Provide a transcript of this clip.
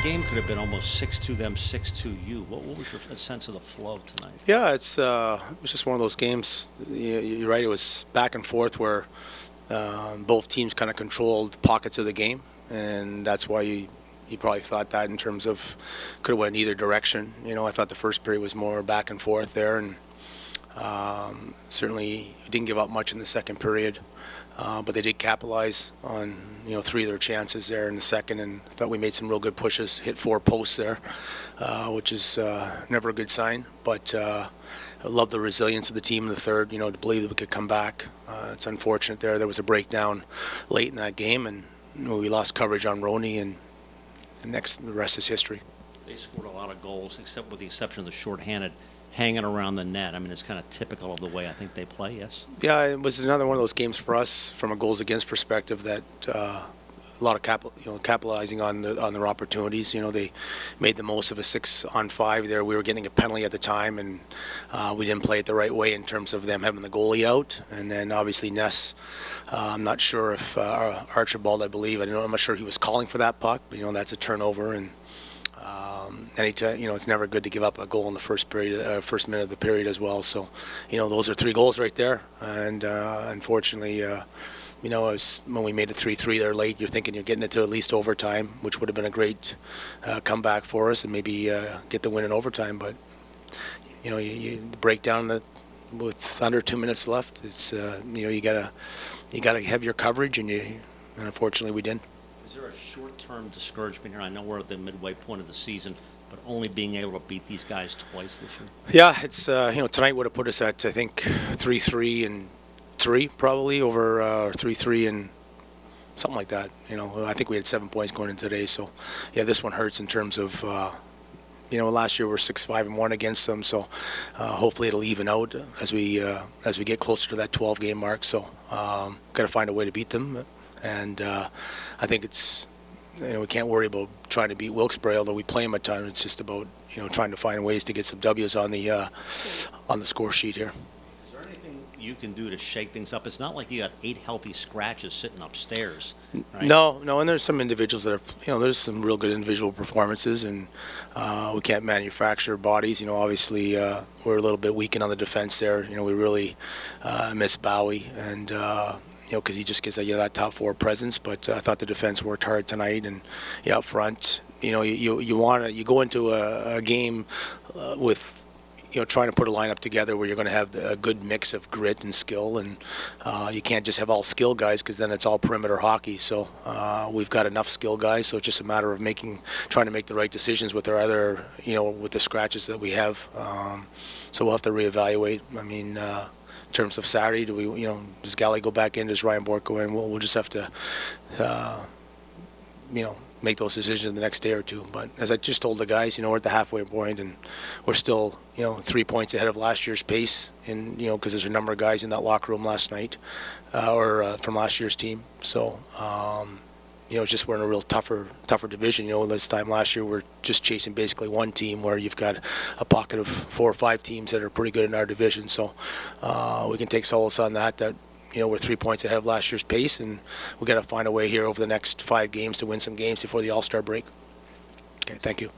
game could have been almost 6-2 them, 6-2 you. What was your sense of the flow tonight? Yeah, it was just one of those games. You're right. It was back and forth where both teams kind of controlled pockets of the game, and that's why you probably thought that in terms of could have went either direction. I thought the first period was more back and forth there, and certainly didn't give up much in the second period. But they did capitalize on three of their chances there in the second, and I thought we made some real good pushes, hit 4 posts there, which is never a good sign. But I love the resilience of the team in the third. To believe that we could come back. It's unfortunate there was a breakdown late in that game, and we lost coverage on Roney, and the rest is history. They scored a lot of goals, except with the exception of the shorthanded hanging around the net. I mean, it's kind of typical of the way I think they play, yes? Yeah, it was another one of those games for us from a goals against perspective that a lot of capitalizing on their opportunities. They made the most of a 6-on-5 there. We were getting a penalty at the time, and we didn't play it the right way in terms of them having the goalie out. And then obviously Ness, I'm not sure if Archibald, I believe, I'm not sure he was calling for that puck, but that's a turnover. And anytime, it's never good to give up a goal in the first period, first minute of the period as well. So, those are 3 goals right there. And unfortunately, when we made it 3-3 there late, you're thinking you're getting it to at least overtime, which would have been a great comeback for us and maybe get the win in overtime. But, you break down with under 2 minutes left. It's you gotta have your coverage, and unfortunately we didn't. Is there a short-term discouragement here? I know we're at the midway point of the season, but only being able to beat these guys twice this year? Yeah, it's tonight would have put us at, I think, 3-3 and 3 probably over 3-3 and something like that. I think we had 7 points going in today, so yeah, this one hurts in terms of last year we were 6-5-1 against them, so hopefully it'll even out as we get closer to that 12-game mark. So got to find a way to beat them, and I think it's we can't worry about trying to beat Wilkes-Barre, although we play them at times. It's just about trying to find ways to get some W's on the score sheet here. Is there anything you can do to shake things up? It's not like you got 8 healthy scratches sitting upstairs, right? No, and there's some individuals that are, there's some real good individual performances, and we can't manufacture bodies. Obviously we're a little bit weakened on the defense there. We really miss Bowie, and because he just gives that top 4 presence. But I thought the defense worked hard tonight, and up front, you go into a game with trying to put a lineup together where you're going to have a good mix of grit and skill, and you can't just have all skill guys, because then it's all perimeter hockey. So we've got enough skill guys, so it's just a matter of trying to make the right decisions with our other, with the scratches that we have. So we'll have to reevaluate. I mean, in terms of Saturday, does Galley go back in? Does Ryan Bork go in? We'll just have to, make those decisions the next day or two. But as I just told the guys, we're at the halfway point, and we're still, 3 points ahead of last year's pace, and because there's a number of guys in that locker room last night, or from last year's team. So, it's just we're in a real tougher division. This time last year we're just chasing basically one team, where you've got a pocket of 4 or 5 teams that are pretty good in our division. So we can take solace on that we're 3 points ahead of last year's pace, and we got to find a way here over the next 5 games to win some games before the All-Star break. Okay, thank you.